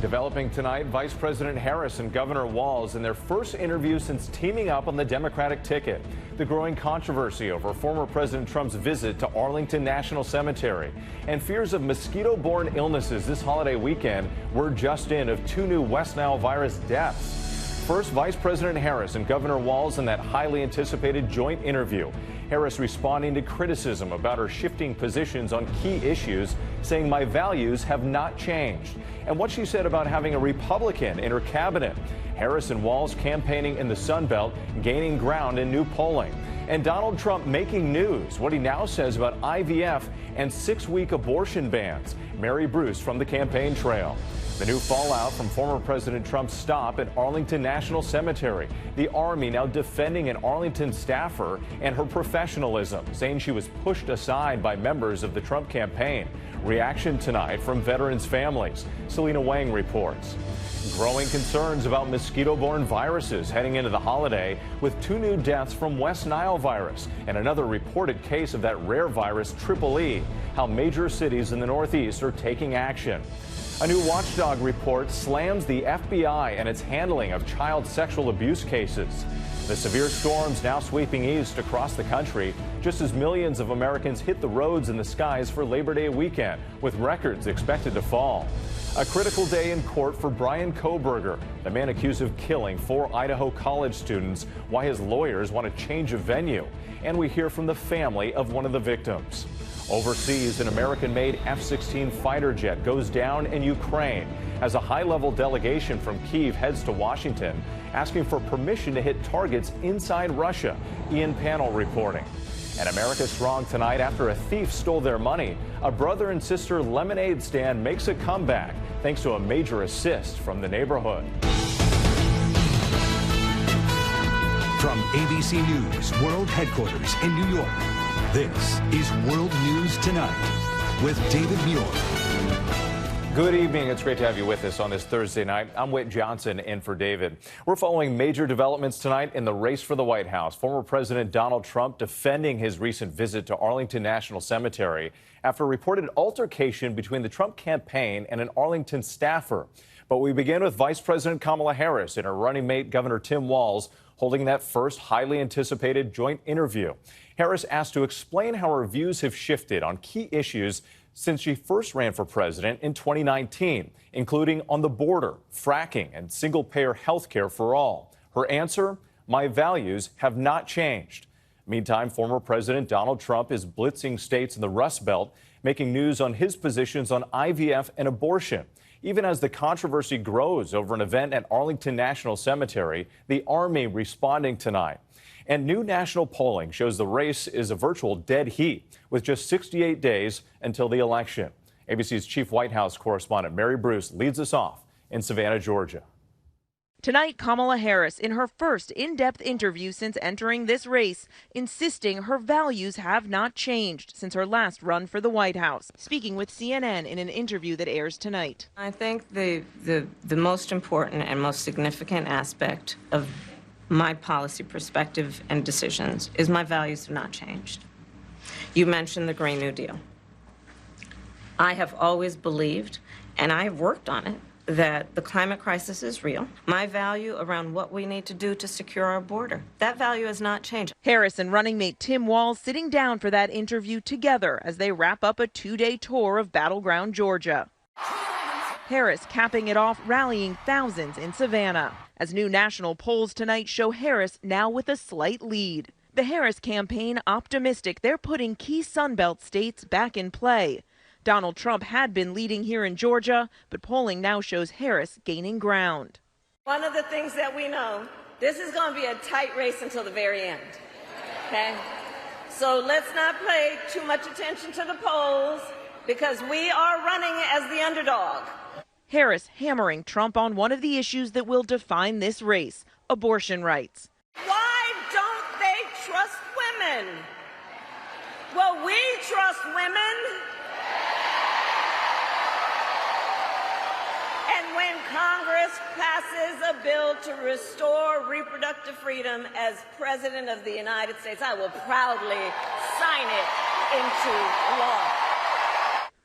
Developing tonight, Vice President Harris and Governor Walz in their first interview since teaming up on the Democratic ticket. The growing controversy over former President Trump's visit to Arlington National Cemetery and fears of mosquito-borne illnesses this holiday weekend. Word just in of 2 new West Nile virus deaths. First, Vice President Harris and Governor Walz in that highly anticipated joint interview. Harris responding to criticism about her shifting positions on key issues, saying my values have not changed. And what she said about having a Republican in her cabinet. Harris and Walz campaigning in the Sun Belt, gaining ground in new polling. And Donald Trump making news, what he now says about IVF and 6-week abortion bans. Mary Bruce from the campaign trail. The new fallout from former President Trump's stop at Arlington National Cemetery. The Army now defending an Arlington staffer and her professionalism, saying she was pushed aside by members of the Trump campaign. Reaction tonight from veterans' families. Selena Wang reports. Growing concerns about mosquito-borne viruses heading into the holiday, with 2 new deaths from West Nile virus and another reported case of that rare virus, E. How major cities in the Northeast are taking action. A new watchdog report slams the FBI and its handling of child sexual abuse cases. The severe storms now sweeping east across the country, just as millions of Americans hit the roads and the skies for Labor Day weekend, with records expected to fall. A critical day in court for Brian Kohberger, the man accused of killing 4 Idaho college students, why his lawyers want a change of venue. And we hear from the family of one of the victims. Overseas, an American-made F-16 fighter jet goes down in Ukraine as a high-level delegation from Kyiv heads to Washington, asking for permission to hit targets inside Russia. Ian Pannell reporting. And America strong tonight after a thief stole their money. A brother and sister lemonade stand makes a comeback thanks to a major assist from the neighborhood. From ABC News World Headquarters in New York, this is World News Tonight with David Muir. Good evening. It's great to have you with us on this Thursday night. I'm Whit Johnson in for David. We're following major developments tonight in the race for the White House. Former President Donald Trump defending his recent visit to Arlington National Cemetery after a reported altercation between the Trump campaign and an Arlington staffer. But we begin with Vice President Kamala Harris and her running mate Governor Tim Walz holding that first highly anticipated joint interview. Harris asked to explain how her views have shifted on key issues since she first ran for president in 2019, including on the border, fracking, and single-payer health care for all. Her answer, my values have not changed. Meantime, former President Donald Trump is blitzing states in the Rust Belt, making news on his positions on IVF and abortion. Even as the controversy grows over an event at Arlington National Cemetery, the Army responding tonight. And new national polling shows the race is a virtual dead heat with just 68 days until the election. ABC's chief White House correspondent Mary Bruce leads us off in Savannah, Georgia. Tonight, Kamala Harris in her first in-depth interview since entering this race, insisting her values have not changed since her last run for the White House. Speaking with CNN in an interview that airs tonight. I think the most important and most significant aspect of my policy perspective and decisions is my values have not changed. You mentioned the Green New Deal. I have always believed, and I have worked on it, that the climate crisis is real. My value around what we need to do to secure our border, that value has not changed. Harris and running mate Tim Walz sitting down for that interview together as they wrap up a 2-day tour of battleground Georgia. Harris capping it off, rallying thousands in Savannah. As new national polls tonight show Harris now with a slight lead. The Harris campaign optimistic they're putting key Sunbelt states back in play. Donald Trump had been leading here in Georgia, but polling now shows Harris gaining ground. One of the things that we know, this is going to be a tight race until the very end, okay? So let's not pay too much attention to the polls because we are running as the underdog. Harris hammering Trump on one of the issues that will define this race, abortion rights. Why don't they trust women? Well, we trust women. And when Congress passes a bill to restore reproductive freedom as President of the United States, I will proudly sign it into law.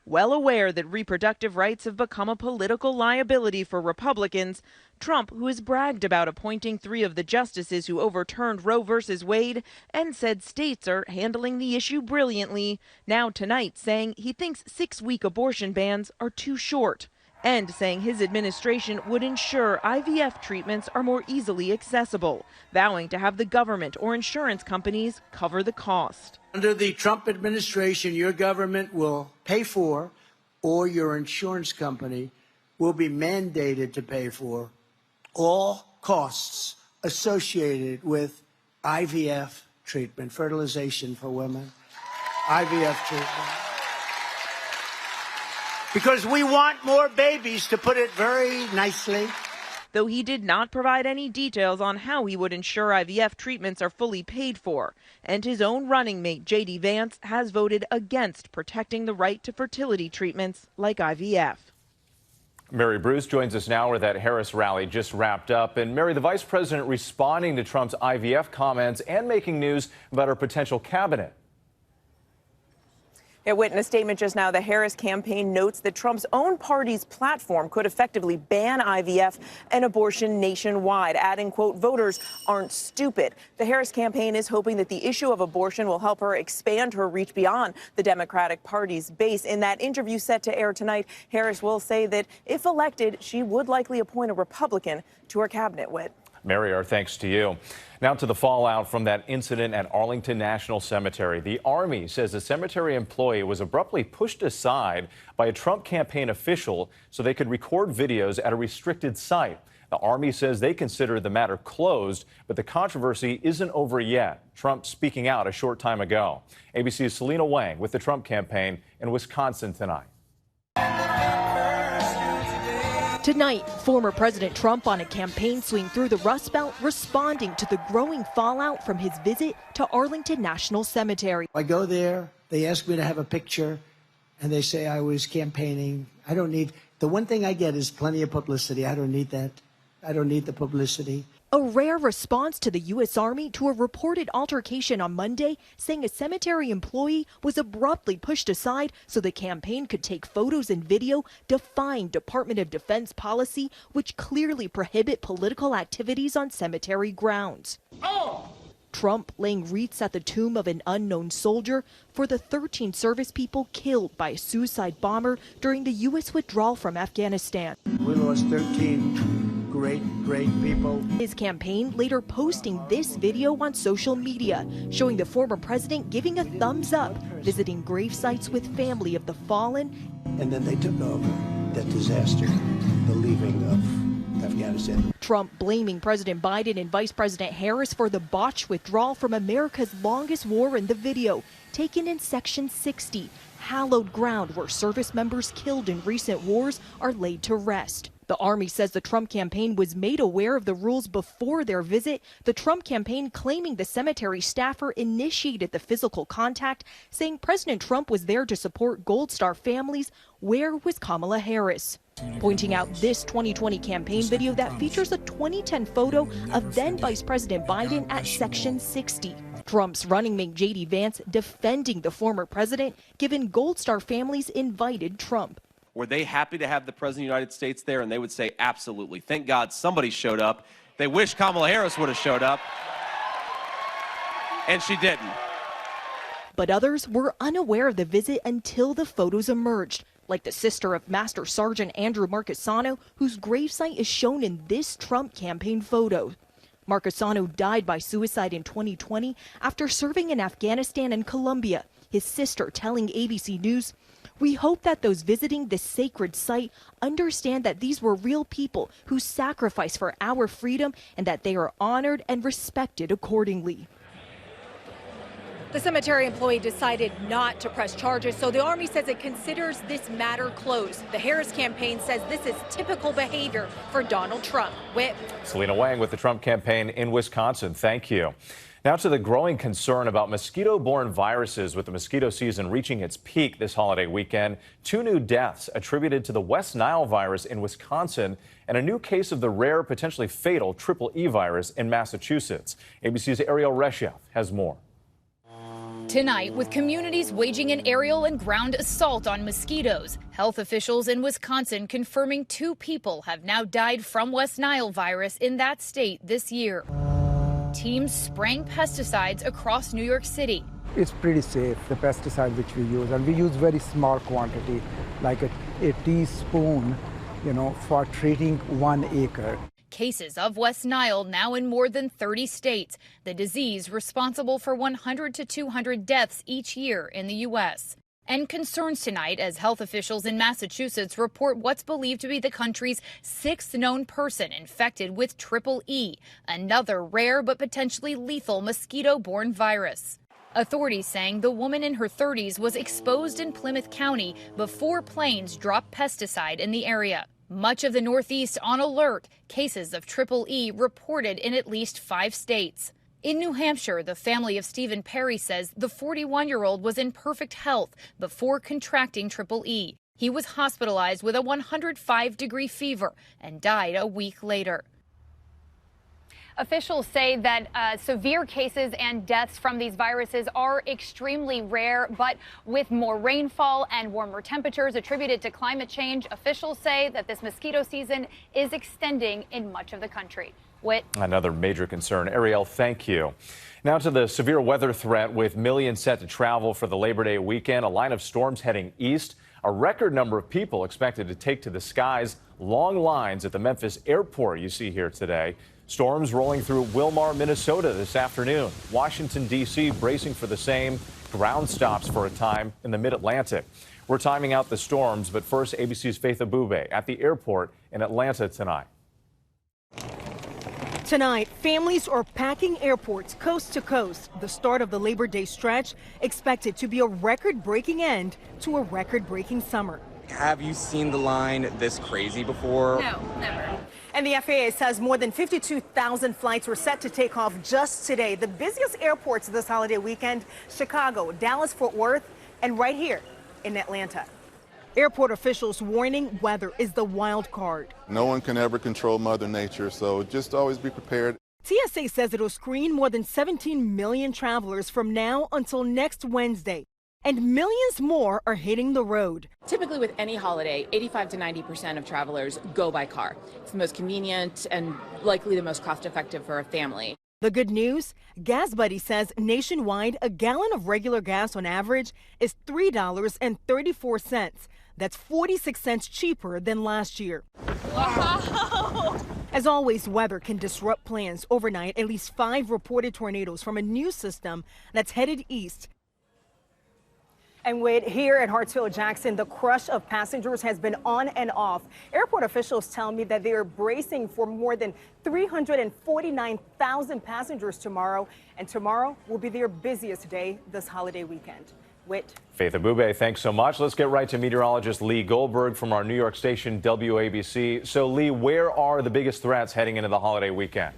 Well aware that reproductive rights have become a political liability for Republicans, Trump, who has bragged about appointing 3 of the justices who overturned Roe v. Wade and said states are handling the issue brilliantly, now tonight saying he thinks 6-week abortion bans are too short, and saying his administration would ensure IVF treatments are more easily accessible, vowing to have the government or insurance companies cover the cost. Under the Trump administration, your government will pay for, or your insurance company will be mandated to pay for, all costs associated with IVF treatment, fertilization for women, IVF treatment. Because we want more babies, to put it very nicely. Though he did not provide any details on how he would ensure IVF treatments are fully paid for. And his own running mate, J.D. Vance, has voted against protecting the right to fertility treatments like IVF. Mary Bruce joins us now where that Harris rally just wrapped up. And Mary, the vice president responding to Trump's IVF comments and making news about her potential cabinet. It wit in a statement just now, the Harris campaign notes that Trump's own party's platform could effectively ban IVF and abortion nationwide, adding, quote, voters aren't stupid. The Harris campaign is hoping that the issue of abortion will help her expand her reach beyond the Democratic Party's base. In that interview set to air tonight, Harris will say that if elected, she would likely appoint a Republican to her cabinet. Wit. Mary, our thanks to you. Now to the fallout from that incident at Arlington National Cemetery. The Army says a cemetery employee was abruptly pushed aside by a Trump campaign official so they could record videos at a restricted site. The Army says they consider the matter closed, but the controversy isn't over yet. Trump speaking out a short time ago. ABC's Selena Wang with the Trump campaign in Wisconsin tonight. Tonight, former President Trump on a campaign swing through the Rust Belt, responding to the growing fallout from his visit to Arlington National Cemetery. I go there, they ask me to have a picture, and they say I was campaigning. I don't need, the one thing I get is plenty of publicity. I don't need that. I don't need the publicity. A rare response to the U.S. Army to a reported altercation on Monday, saying a cemetery employee was abruptly pushed aside so the campaign could take photos and video, defying Department of Defense policy, which clearly prohibit political activities on cemetery grounds. Trump laying wreaths at the tomb of an unknown soldier for the 13 service people killed by a suicide bomber during the U.S. withdrawal from Afghanistan. We lost 13 great people. His campaign later posting this video on social media, showing the former president giving a thumbs up, visiting grave sites with family of the fallen. And then they took over that disaster, the leaving of Afghanistan. Trump blaming President Biden and Vice President Harris for the botched withdrawal from America's longest war in the video, taken in Section 60, hallowed ground where service members killed in recent wars are laid to rest. The Army says the Trump campaign was made aware of the rules before their visit. The Trump campaign claiming the cemetery staffer initiated the physical contact, saying President Trump was there to support Gold Star families. Where was Kamala Harris? Pointing out this 2020 campaign video that features a 2010 photo of then Vice President Biden at Section 60. Trump's running mate J.D. Vance defending the former president, given Gold Star families invited Trump. Were they happy to have the President of the United States there? And they would say, absolutely. Thank God somebody showed up. They wish Kamala Harris would have showed up. And she didn't. But others were unaware of the visit until the photos emerged, like the sister of Master Sergeant Andrew Marcassano, whose gravesite is shown in this Trump campaign photo. Marcassano died by suicide in 2020 after serving in Afghanistan and Colombia. His sister telling ABC News, "We hope that those visiting this sacred site understand that these were real people who sacrificed for our freedom and that they are honored and respected accordingly." The cemetery employee decided not to press charges, so the Army says it considers this matter closed. The Harris campaign says this is typical behavior for Donald Trump. Whip. Selena Wang with the Trump campaign in Wisconsin. Thank you. Now to the growing concern about mosquito-borne viruses, with the mosquito season reaching its peak this holiday weekend. 2 new deaths attributed to the West Nile virus in Wisconsin and a new case of the rare, potentially fatal Triple E virus in Massachusetts. ABC's Erielle Reshef has more. Tonight, with communities waging an aerial and ground assault on mosquitoes, health officials in Wisconsin confirming 2 people have now died from West Nile virus in that state this year. Teams spraying pesticides across New York City. It's pretty safe, the pesticide which we use, and we use very small quantity, like a teaspoon, for treating 1 acre. Cases of West Nile now in more than 30 states, the disease responsible for 100 to 200 deaths each year in the U.S. And concerns tonight as health officials in Massachusetts report what's believed to be the country's 6th known person infected with triple E, another rare but potentially lethal mosquito-borne virus. Authorities saying the woman in her 30s was exposed in Plymouth County before planes dropped pesticide in the area. Much of the Northeast on alert, cases of triple E reported in at least 5 states. In New Hampshire, the family of Stephen Perry says the 41-year-old was in perfect health before contracting triple E. He was hospitalized with a 105-degree fever and died a week later. Officials say that severe cases and deaths from these viruses are extremely rare, but with more rainfall and warmer temperatures attributed to climate change, officials say that this mosquito season is extending in much of the country. Whit. Another major concern. Erielle, thank you. Now to the severe weather threat with millions set to travel for the Labor Day weekend. A line of storms heading east. A record number of people expected to take to the skies. Long lines at the Memphis airport you see here today. Storms rolling through Wilmar, Minnesota this afternoon. Washington, D.C. bracing for the same. Ground stops for a time in the mid-Atlantic. We're timing out the storms, but first, ABC's Faith Abube at the airport in Atlanta tonight. Tonight, families are packing airports coast to coast. The start of the Labor Day stretch expected to be a record-breaking end to a record-breaking summer. Have you seen the line this crazy before? No, never. And the FAA says more than 52,000 flights were set to take off just today. The busiest airports this holiday weekend, Chicago, Dallas, Fort Worth, and right here in Atlanta. Airport officials warning weather is the wild card. No one can ever control Mother Nature, so just always be prepared. TSA says it'll screen more than 17 million travelers from now until next Wednesday. And millions more are hitting the road. Typically with any holiday, 85 to 90% of travelers go by car. It's the most convenient and likely the most cost-effective for a family. The good news, Gas Buddy says nationwide, a gallon of regular gas on average is $3.34. That's 46 cents cheaper than last year. Wow. As always, weather can disrupt plans. Overnight, at least 5 reported tornadoes from a new system that's headed east. And wait, here at Hartsfield-Jackson, the crush of passengers has been on and off. Airport officials tell me that they are bracing for more than 349,000 passengers tomorrow. And tomorrow will be their busiest day this holiday weekend. Whit. Faith Abube, thanks so much. Let's get right to meteorologist Lee Goldberg from our New York station WABC. So, Lee, where are the biggest threats heading into the holiday weekend?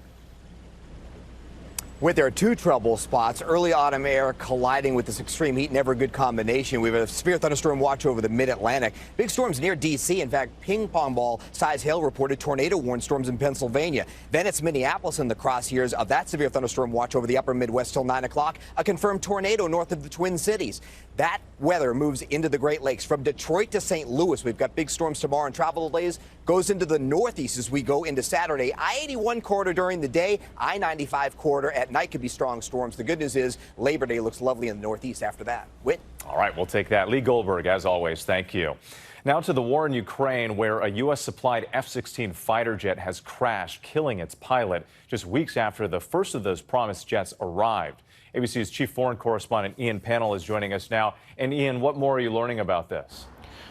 There are 2 trouble spots. Early autumn air colliding with this extreme heat, never a good combination. We have a severe thunderstorm watch over the mid-Atlantic. Big storms near D.C. In fact, ping pong ball size hail reported tornado warned storms in Pennsylvania. Then it's Minneapolis in the crosshairs of that severe thunderstorm watch over the upper Midwest till 9 o'clock. A confirmed tornado north of the Twin Cities. That weather moves into the Great Lakes. From Detroit to St. Louis, we've got big storms tomorrow, and travel delays goes into the Northeast as we go into Saturday. I-81 corridor during the day, I-95 corridor at night could be strong storms. The good news is Labor Day looks lovely in the Northeast after that. Whit. All right, we'll take that. Lee Goldberg, as always, thank you. Now to the war in Ukraine, where a U.S.-supplied F-16 fighter jet has crashed, killing its pilot just weeks after the first of those promised jets arrived. ABC's chief foreign correspondent Ian Pannell is joining us now. And Ian, what more are you learning about this?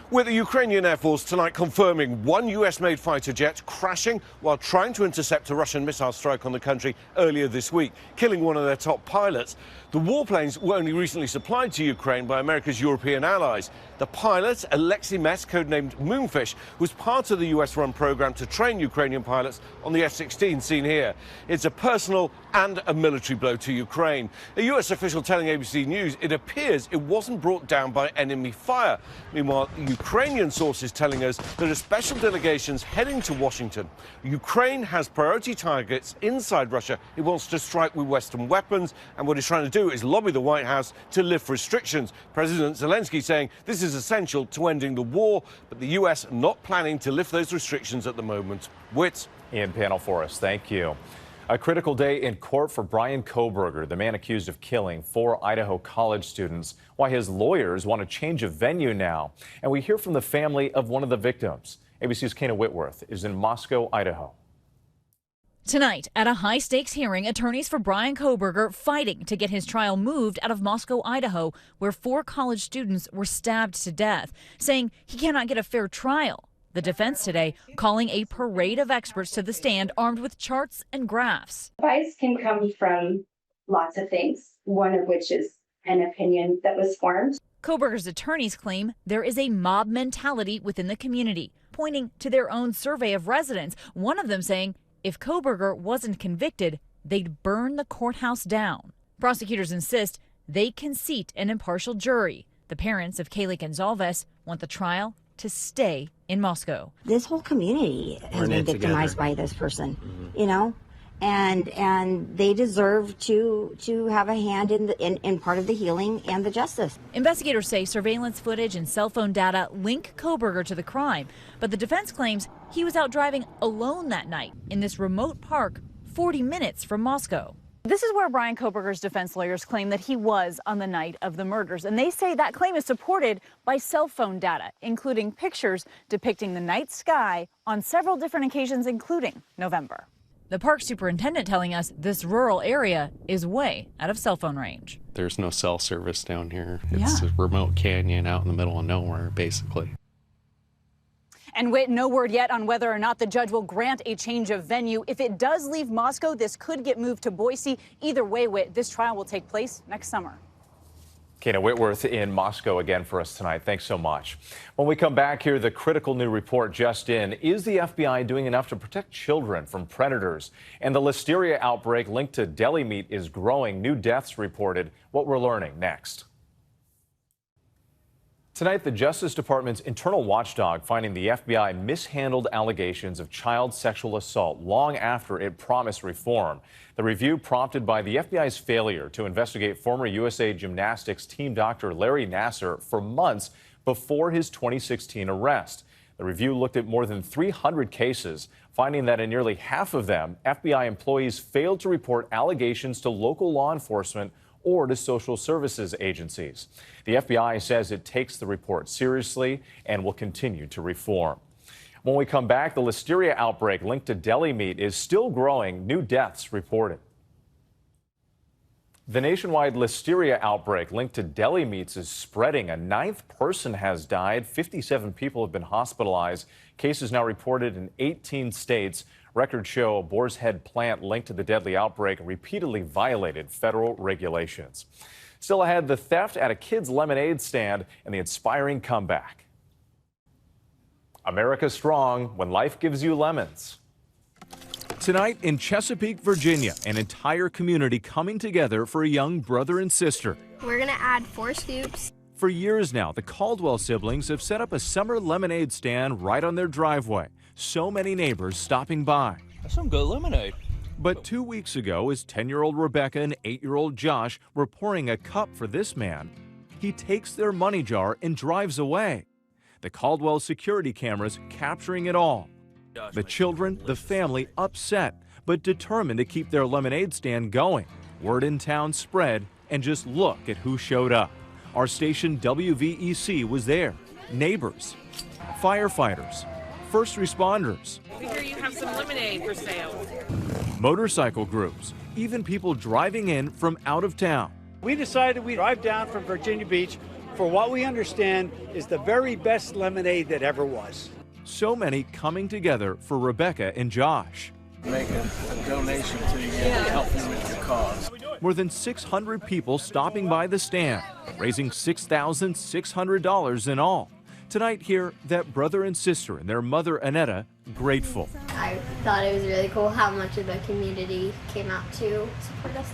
With the Ukrainian Air Force tonight confirming 1 U.S.-made fighter jet crashing while trying to intercept a Russian missile strike on the country earlier this week, killing one of their top pilots. The warplanes were only recently supplied to Ukraine by America's European allies. The pilot, Alexei Mess, codenamed Moonfish, was part of the U.S.-run program to train Ukrainian pilots on the F-16 seen here. It's a personal and a military blow to Ukraine. A U.S. official telling ABC News it appears it wasn't brought down by enemy fire. Meanwhile, Ukraine Ukrainian sources telling us that a special delegation's heading to Washington. Ukraine has priority targets inside Russia it wants to strike with Western weapons, and what it's trying to do is lobby the White House to lift restrictions. President Zelensky saying this is essential to ending the war, but the U.S. not planning to lift those restrictions at the moment. Whit. In Pannell for us. Thank you. A critical day in court for Bryan Kohberger, the man accused of killing 4 Idaho college students. Why his lawyers want to change of venue now. And we hear from the family of one of the victims. ABC's Kana Whitworth is in Moscow, Idaho. Tonight, at a high-stakes hearing, attorneys for Bryan Kohberger fighting to get his trial moved out of Moscow, Idaho, where 4 college students were stabbed to death, saying he cannot get a fair trial. The defense today calling a parade of experts to the stand armed with charts and graphs. Advice can come from lots of things, one of which is an opinion that was formed. Kohberger's attorneys claim there is a mob mentality within the community, pointing to their own survey of residents, one of them saying if Kohberger wasn't convicted, they'd burn the courthouse down. Prosecutors insist they can seat an impartial jury. The parents of Kaylee Gonzalez want the trial to stay in Moscow. This whole community has been victimized by this person, you know, and they deserve to have a hand in part of the healing and the justice. Investigators say surveillance footage and cell phone data link Kohberger to the crime, but the defense claims he was out driving alone that night in this remote park 40 minutes from Moscow. This is where Bryan Kohberger's defense lawyers claim that he was on the night of the murders, and they say that claim is supported by cell phone data, including pictures depicting the night sky on several different occasions, including November. The park superintendent telling us this rural area is way out of cell phone range. There's no cell service down here. It's a remote canyon out in the middle of nowhere, basically. And no word yet on whether or not the judge will grant a change of venue. If it does leave Moscow, this could get moved to Boise. Either way, this trial will take place next summer. Kana Whitworth in Moscow again for us tonight. Thanks so much. When we come back here, the critical new report just in. Is the FBI doing enough to protect children from predators? And the listeria outbreak linked to deli meat is growing. New deaths reported. What we're learning next. Tonight, the Justice Department's internal watchdog finding the FBI mishandled allegations of child sexual assault long after it promised reform. The review prompted by the FBI's failure to investigate former USA Gymnastics team doctor Larry Nassar for months before his 2016 arrest. The review looked at more than 300 cases, finding that in nearly half of them, FBI employees failed to report allegations to local law enforcement or to social services agencies. The FBI says it takes the report seriously and will continue to reform. When we come back, the listeria outbreak linked to deli meat is still growing. New deaths reported. The nationwide listeria outbreak linked to deli meats is spreading. A 9th person has died. 57 people have been hospitalized. Cases now reported in 18 states. Records show a Boar's Head plant linked to the deadly outbreak repeatedly violated federal regulations. Still ahead, the theft at a kid's lemonade stand and the inspiring comeback. America strong when life gives you lemons. Tonight in Chesapeake, Virginia, an entire community coming together for a young brother and sister. We're gonna add 4 scoops. For years now, the Caldwell siblings have set up a summer lemonade stand right on their driveway. So many neighbors stopping by. That's some good lemonade. But 2 weeks ago, as 10-year-old Rebecca and 8-year-old Josh were pouring a cup for this man, he takes their money jar and drives away. The Caldwell security cameras capturing it all. The children, the family upset, but determined to keep their lemonade stand going. Word in town spread, and just look at who showed up. Our station WVEC was there. Neighbors, firefighters, first responders. We hear you have some lemonade for sale. Motorcycle groups, even people driving in from out of town. We decided we'd drive down from Virginia Beach for what we understand is the very best lemonade that ever was. So many coming together for Rebecca and Josh. Make a donation to you to help you with your cause. More than 600 people stopping by the stand, raising $6,600 in all. Tonight here, that brother and sister and their mother, Annetta, grateful. I thought it was really cool how much of the community came out to support us.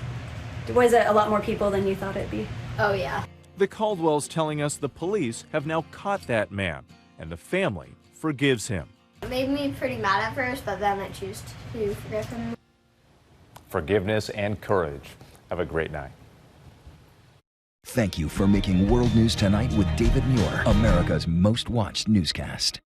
Was it a lot more people than you thought it'd be? Oh, yeah. The Caldwells telling us the police have now caught that man. and the family forgives him. It made me pretty mad at first, but then I choose to forgive him. Forgiveness and courage. Have a great night. Thank you for making World News Tonight with David Muir, America's most watched newscast.